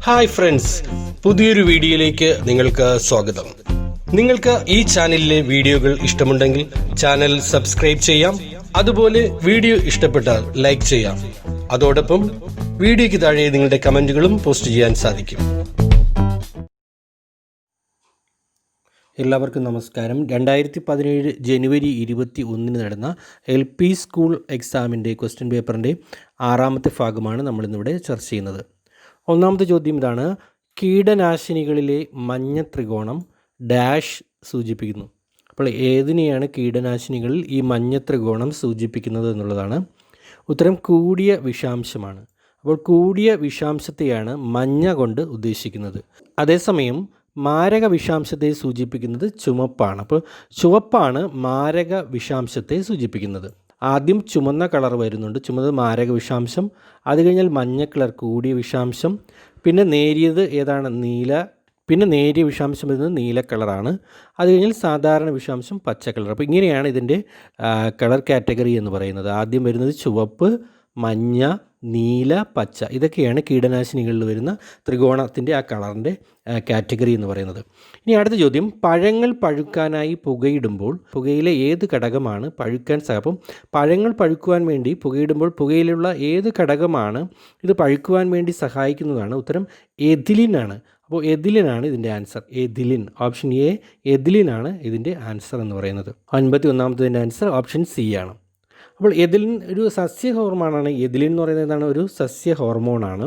Hi friends, പുതിയൊരു വീഡിയോയിലേക്ക് നിങ്ങൾക്ക് സ്വാഗതം. നിങ്ങൾക്ക് ഈ ചാനലിലെ വീഡിയോകൾ ഇഷ്ടമുണ്ടെങ്കിൽ ചാനൽ സബ്സ്ക്രൈബ് ചെയ്യാം. അതുപോലെ വീഡിയോ ഇഷ്ടപ്പെട്ടാൽ ലൈക്ക് ചെയ്യാം. അതോടൊപ്പം വീഡിയോയ്ക്ക് താഴെ നിങ്ങളുടെ കമന്റുകളും പോസ്റ്റ് ചെയ്യാൻ സാധിക്കും. എല്ലാവർക്കും നമസ്കാരം. 2017 ജനുവരി 21 നടന്ന LP സ്കൂൾ എക്സാമിൻ്റെ ക്വസ്റ്റ്യൻ പേപ്പറിൻ്റെ 6ാമത്തെ ഭാഗമാണ് നമ്മളിന്നിവിടെ ചർച്ച ചെയ്യുന്നത്. ഒന്നാമത്തെ ചോദ്യം ഇതാണ്: കീടനാശിനികളിലെ മഞ്ഞ ത്രികോണം ഡാഷ് സൂചിപ്പിക്കുന്നു. അപ്പോൾ ഏതിനെയാണ് കീടനാശിനികളിൽ ഈ മഞ്ഞ ത്രികോണം സൂചിപ്പിക്കുന്നത് എന്നുള്ളതാണ്. ഉത്തരം കൂടിയ വിഷാംശമാണ്. അപ്പോൾ കൂടിയ വിഷാംശത്തെയാണ് മഞ്ഞ കൊണ്ട് ഉദ്ദേശിക്കുന്നത്. അതേസമയം മാരക വിഷാംശത്തെ സൂചിപ്പിക്കുന്നത് ചുവപ്പാണ്. അപ്പോൾ ചുവപ്പാണ് മാരക വിഷാംശത്തെ സൂചിപ്പിക്കുന്നത്. ആദ്യം ചുമന്ന കളർ വരുന്നുണ്ട്, ചുമന്നത് മാരക വിഷാംശം. അത് കഴിഞ്ഞാൽ മഞ്ഞ കളർ കൂടിയ വിഷാംശം, പിന്നെ നേരിയത് ഏതാണ് നീല, പിന്നെ നേരിയ വിഷാംശം വരുന്നത് നീല കളറാണ്. അത് കഴിഞ്ഞാൽ സാധാരണ വിഷാംശം പച്ച കളർ. അപ്പോൾ ഇങ്ങനെയാണ് ഇതിൻ്റെ കളർ കാറ്റഗറി എന്ന് പറയുന്നത്. ആദ്യം വരുന്നത് ചുവപ്പ്, മഞ്ഞ, നീല, പച്ച. ഇതൊക്കെയാണ് കീടനാശിനികളിൽ വരുന്ന ത്രികോണത്തിൻ്റെ ആ കളറിൻ്റെ കാറ്റഗറി എന്ന് പറയുന്നത്. ഇനി അടുത്ത ചോദ്യം: പഴങ്ങൾ പഴുക്കാനായി പുകയിടുമ്പോൾ പുകയിലെ ഏത് ഘടകമാണ് പഴുക്കാൻ അപ്പം പഴങ്ങൾ പഴുക്കുവാൻ വേണ്ടി പുകയിടുമ്പോൾ പുകയിലുള്ള ഏത് ഘടകമാണ് ഇത് പഴുക്കുവാൻ വേണ്ടി സഹായിക്കുന്നതാണ്? ഉത്തരം എഥിലിനാണ്. അപ്പോൾ എഥിലിനാണ് ഇതിൻ്റെ ആൻസർ. എഥിലിൻ, ഓപ്ഷൻ എ എഥിലിനാണ് ഇതിൻ്റെ ആൻസർ എന്ന് പറയുന്നത്. 51ാമത്തതിൻ്റെ ആൻസർ ഓപ്ഷൻ സി ആണ്. അപ്പോൾ എഥിലിൻ ഒരു സസ്യ ഹോർമോണാണ്. എഥിലിൻ എന്ന് പറയുന്നത് എന്താണ്? ഒരു സസ്യ ഹോർമോണാണ്.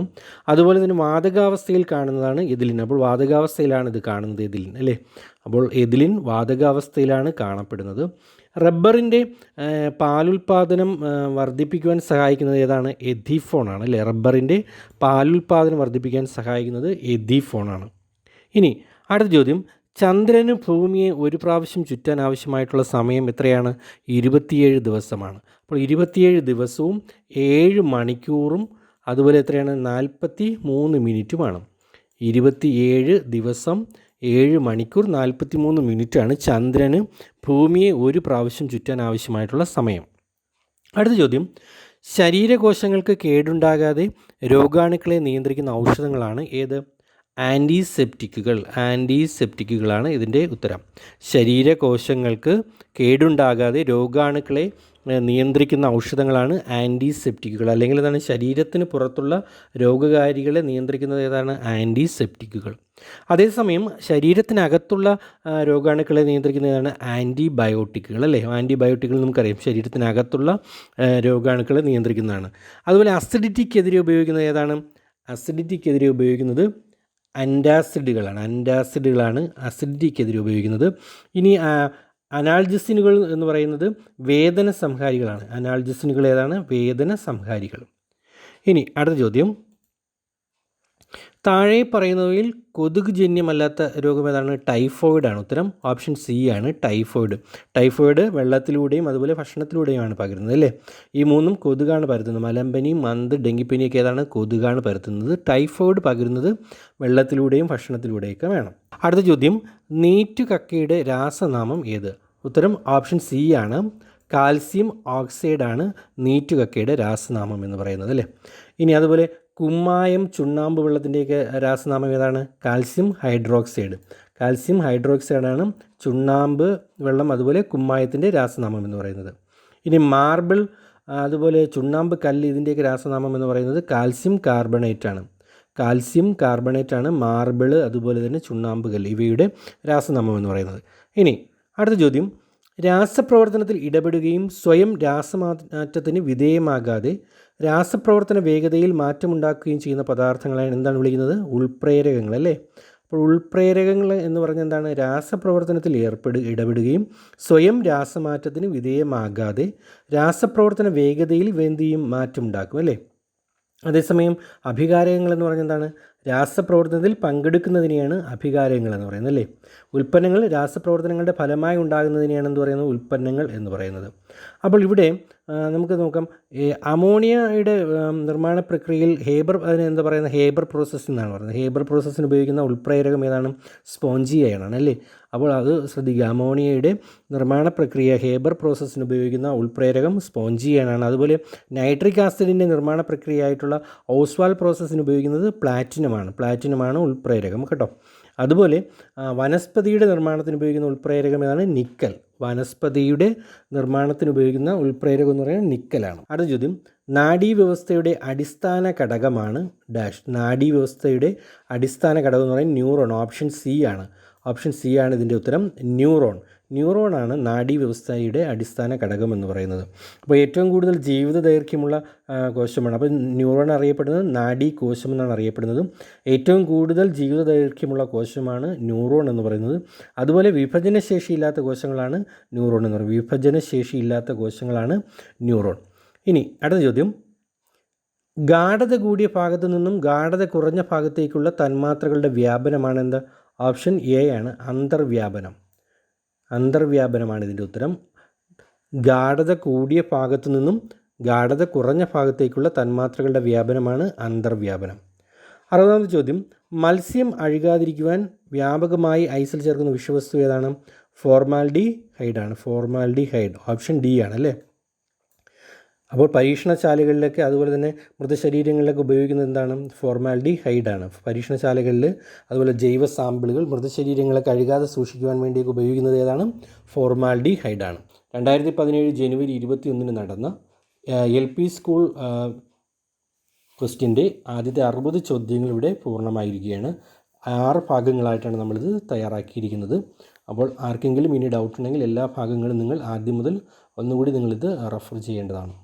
അതുപോലെ തന്നെ വാതകാവസ്ഥയിൽ കാണുന്നതാണ് എഥിലിൻ. അപ്പോൾ വാതകാവസ്ഥയിലാണ് ഇത് കാണുന്നത് എഥിലിൻ, അല്ലേ? അപ്പോൾ എഥിലിൻ വാതകാവസ്ഥയിലാണ് കാണപ്പെടുന്നത്. റബ്ബറിൻ്റെ പാലുൽപാദനം വർദ്ധിപ്പിക്കുവാൻ സഹായിക്കുന്നത് ഏതാണ്? എഥിഫോണാണ്, അല്ലേ? റബ്ബറിൻ്റെ പാലുൽപാദനം വർദ്ധിപ്പിക്കാൻ സഹായിക്കുന്നത് എഥിഫോണാണ്. ഇനി അടുത്ത ചോദ്യം: ചന്ദ്രന് ഭൂമിയെ ഒരു പ്രാവശ്യം ചുറ്റാൻ ആവശ്യമായിട്ടുള്ള സമയം എത്രയാണ്? 27 ദിവസമാണ്. അപ്പോൾ 27 ദിവസവും 7 മണിക്കൂറും അതുപോലെ എത്രയാണ്? 43 മിനിറ്റുമാണ്. 27 ദിവസം 7 മണിക്കൂർ 43 മിനിറ്റാണ് ചന്ദ്രന് ഭൂമിയെ ഒരു പ്രാവശ്യം ചുറ്റാൻ ആവശ്യമായിട്ടുള്ള സമയം. അടുത്ത ചോദ്യം: ശരീരകോശങ്ങൾക്ക് കേടുണ്ടാകാതെ രോഗാണുക്കളെ നിയന്ത്രിക്കുന്ന ഔഷധങ്ങളാണ് ഏത്? ആൻറ്റിസെപ്റ്റിക്കുകളാണ് ഇതിൻ്റെ ഉത്തരം. ശരീരകോശങ്ങൾക്ക് കേടുണ്ടാകാതെ രോഗാണുക്കളെ നിയന്ത്രിക്കുന്ന ഔഷധങ്ങളാണ് ആൻറ്റിസെപ്റ്റിക്കുകൾ. അല്ലെങ്കിൽ എന്താണ്? ശരീരത്തിന് പുറത്തുള്ള രോഗകാരികളെ നിയന്ത്രിക്കുന്നത് ഏതാണ്? ആൻറ്റിസെപ്റ്റിക്കുകൾ. അതേസമയം ശരീരത്തിനകത്തുള്ള രോഗാണുക്കളെ നിയന്ത്രിക്കുന്നത് ഏതാണ്? ആൻറ്റിബയോട്ടിക്കുകൾ, അല്ലേ? ആൻറ്റിബയോട്ടിക്കുകൾ നമുക്കറിയാം ശരീരത്തിനകത്തുള്ള രോഗാണുക്കളെ നിയന്ത്രിക്കുന്നതാണ്. അതുപോലെ അസിഡിറ്റിക്കെതിരെ ഉപയോഗിക്കുന്നത് ഏതാണ്? അസിഡിറ്റിക്കെതിരെ ഉപയോഗിക്കുന്നത് ആൻറ്റാസിഡുകളാണ് അസിഡിറ്റിക്കെതിരെ ഉപയോഗിക്കുന്നത്. ഇനി അനാൾജസിനുകൾ എന്ന് പറയുന്നത് വേദന സംഹാരികളാണ്. അനാൾജസിനുകൾ ഏതാണ്? വേദന സംഹാരികൾ. ഇനി അടുത്ത ചോദ്യം: താഴെ പറയുന്നവയിൽ കൊതുക് ജന്യമല്ലാത്ത രോഗം ഏതാണ്? ടൈഫോയിഡാണ്. ഉത്തരം ഓപ്ഷൻ സി ആണ്, ടൈഫോയിഡ്. ടൈഫോയിഡ് വെള്ളത്തിലൂടെയും അതുപോലെ ഭക്ഷണത്തിലൂടെയുമാണ് പകരുന്നത്, അല്ലേ? ഈ മൂന്നും കൊതുകാണ് പരത്തുന്നത്. മലമ്പനി, മന്ത്, ഡെങ്കിപ്പനിയൊക്കെ ഏതാണ്? കൊതുകാണ് പരത്തുന്നത്. ടൈഫോയിഡ് പകരുന്നത് വെള്ളത്തിലൂടെയും ഭക്ഷണത്തിലൂടെയൊക്കെ വേണം. അടുത്ത ചോദ്യം: നീറ്റുകക്കയുടെ രാസനാമം ഏത്? ഉത്തരം ഓപ്ഷൻ സി ആണ്, കാൽസ്യം ഓക്സൈഡാണ് നീറ്റുകക്കയുടെ രാസനാമം എന്ന് പറയുന്നത്, അല്ലേ? ഇനി അതുപോലെ കുമ്മായം, ചുണ്ണാമ്പ് വെള്ളത്തിൻ്റെയൊക്കെ രാസനാമം ഏതാണ്? കാൽസ്യം ഹൈഡ്രോക്സൈഡാണ് ചുണ്ണാമ്പ് വെള്ളം അതുപോലെ കുമ്മായത്തിൻ്റെ രാസനാമം എന്ന് പറയുന്നത്. ഇനി മാർബിൾ, അതുപോലെ ചുണ്ണാമ്പ് കല്ല്, ഇതിൻ്റെയൊക്കെ രാസനാമം എന്ന് പറയുന്നത് കാൽസ്യം കാർബണേറ്റ് ആണ് മാർബിൾ അതുപോലെ തന്നെ ചുണ്ണാമ്പ് കല്ല് ഇവയുടെ രാസനാമം എന്ന് പറയുന്നത്. ഇനി അടുത്ത ചോദ്യം: രാസപ്രവർത്തനത്തിൽ ഇടപെടുകയും സ്വയം രാസമാറ്റത്തിന് വിധേയമാകാതെ രാസപ്രവർത്തന വേഗതയിൽ മാറ്റമുണ്ടാക്കുകയും ചെയ്യുന്ന പദാർത്ഥങ്ങളെ എന്താണ് വിളിക്കുന്നത്? ഉൾപ്രേരകങ്ങൾ, അല്ലേ? അപ്പോൾ ഉൾപ്രേരകങ്ങൾ എന്ന് പറഞ്ഞാൽ എന്താണ്? രാസപ്രവർത്തനത്തിൽ ഇടപെടുകയും സ്വയം രാസമാറ്റത്തിന് വിധേയമാകാതെ രാസപ്രവർത്തന വേഗതയിൽ എന്ത് ചെയ്യും? മാറ്റമുണ്ടാക്കും, അല്ലേ? അതേസമയം അഭികാരകങ്ങൾ എന്ന് പറഞ്ഞാൽ എന്താണ്? രാസപ്രവർത്തനത്തിൽ പങ്കെടുക്കുന്നതിനെയാണ് അഭികാരകങ്ങൾ എന്ന് പറയുന്നത്, അല്ലേ? ഉൽപ്പന്നങ്ങൾ രാസപ്രവർത്തനങ്ങളുടെ ഫലമായി ഉണ്ടാകുന്നതിനെയാണ് എന്ത് പറയുന്നത്? ഉൽപ്പന്നങ്ങൾ എന്ന് പറയുന്നത്. അപ്പോൾ ഇവിടെ നമുക്ക് നോക്കാം, അമോണിയയുടെ നിർമ്മാണ പ്രക്രിയയിൽ അതിന് എന്താ പറയുന്നത്? ഹേബർ പ്രോസസ്സ് എന്നാണ് പറയുന്നത്. ഹേബർ പ്രോസസ്സിന് ഉപയോഗിക്കുന്ന ഉൾപ്രേരകം ഏതാണ്? സ്പോഞ്ചിയയാണ്, അല്ലേ? അപ്പോൾ അത് ശ്രദ്ധിക്കുക. അമോണിയയുടെ നിർമ്മാണ പ്രക്രിയ ഹേബർ പ്രോസസ്സിന് ഉപയോഗിക്കുന്ന ഉൾപ്രേരകം സ്പോഞ്ചിയനാണ്. അതുപോലെ നൈട്രിക് ആസിഡിൻ്റെ നിർമ്മാണ പ്രക്രിയയായിട്ടുള്ള ഓസ്വാൾ പ്രോസസ്സിന് ഉപയോഗിക്കുന്നത് പ്ലാറ്റിനം പ്ലാറ്റിനമാണ് ഉൾപ്രേരകം കേട്ടോ. അതുപോലെ വനസ്പതിയുടെ നിർമ്മാണത്തിന് ഉപയോഗിക്കുന്ന ഉൾപ്രേരകം ഏതാണ്? നിക്കൽ. വനസ്പതിയുടെ നിർമ്മാണത്തിന് ഉപയോഗിക്കുന്ന ഉൾപ്രേരകം എന്ന് പറയുന്നത് നിക്കലാണ്. അടുത്ത ചോദ്യം, നാഡീവ്യവസ്ഥയുടെ അടിസ്ഥാന ഘടകമാണ് ഡാഷ്. നാഡീവ്യവസ്ഥയുടെ അടിസ്ഥാന ഘടകം എന്ന് പറയുന്നത് ന്യൂറോൺ. ഓപ്ഷൻ സി ആണ്. ഓപ്ഷൻ സി ആണ് ഇതിൻ്റെ ഉത്തരം, ന്യൂറോൺ. ന്യൂറോണാണ് നാഡീവ്യവസ്ഥയുടെ അടിസ്ഥാന ഘടകം എന്ന് പറയുന്നത്. അപ്പോൾ ഏറ്റവും കൂടുതൽ ജീവിത ദൈർഘ്യമുള്ള കോശമാണ്. അപ്പോൾ ന്യൂറോൺ അറിയപ്പെടുന്നത് നാഡീ കോശം എന്നാണ് അറിയപ്പെടുന്നത്. ഏറ്റവും കൂടുതൽ ജീവിത ദൈർഘ്യമുള്ള കോശമാണ് ന്യൂറോൺ എന്ന് പറയുന്നത്. അതുപോലെ വിഭജനശേഷിയില്ലാത്ത കോശങ്ങളാണ് ന്യൂറോൺ എന്ന് പറയുന്നത്. വിഭജനശേഷിയില്ലാത്ത കോശങ്ങളാണ് ന്യൂറോൺ. ഇനി അടുത്ത ചോദ്യം, ഗാഢത കൂടിയ ഭാഗത്തു നിന്നും ഗാഢത കുറഞ്ഞ ഭാഗത്തേക്കുള്ള തന്മാത്രകളുടെ വ്യാപനമാണ് എന്താ? ഓപ്ഷൻ എ ആണ്, അന്തർവ്യാപനം. അന്തർവ്യാപനമാണ് ഇതിൻ്റെ ഉത്തരം. ഗാഢത കൂടിയ ഭാഗത്തു നിന്നും ഗാഢത കുറഞ്ഞ ഭാഗത്തേക്കുള്ള തന്മാത്രകളുടെ വ്യാപനമാണ് അന്തർവ്യാപനം. 60ാമത്തെ ചോദ്യം, മത്സ്യം അഴുകാതിരിക്കുവാൻ വ്യാപകമായി ഐസിൽ ചേർക്കുന്ന വിഷവസ്തു ഏതാണ്? ഫോർമാൽഡിഹൈഡാണ്. ഫോർമാൽഡിഹൈഡ്. ഓപ്ഷൻ ഡി ആണ് അല്ലേ. അപ്പോൾ പരീക്ഷണശാലകളിലൊക്കെ അതുപോലെ തന്നെ മൃതശരീരങ്ങളിലൊക്കെ ഉപയോഗിക്കുന്നത് എന്താണ്? ഫോർമാൽഡിഹൈഡാണ്. പരീക്ഷണശാലകളിൽ അതുപോലെ ജൈവ സാമ്പിളുകൾ മൃതശരീരങ്ങളെ കഴുകാതെ സൂക്ഷിക്കുവാൻ വേണ്ടിയൊക്കെ ഉപയോഗിക്കുന്നത് ഏതാണ്? ഫോർമാൽഡിഹൈഡാണ്. 2017 ജനുവരി 21 നടന്ന LP സ്കൂൾ ക്വസ്റ്റ്യൻ്റെ ആദ്യത്തെ 60 ചോദ്യങ്ങൾ ഇവിടെ പൂർണ്ണമായിരിക്കുകയാണ്. 6 ഭാഗങ്ങളായിട്ടാണ് നമ്മളിത് തയ്യാറാക്കിയിരിക്കുന്നത്. അപ്പോൾ ആർക്കെങ്കിലും ഇനി ഡൗട്ട് ഉണ്ടെങ്കിൽ എല്ലാ ഭാഗങ്ങളും നിങ്ങൾ ആദ്യം മുതൽ ഒന്നുകൂടി നിങ്ങളിത് റെഫർ ചെയ്യേണ്ടതാണ്.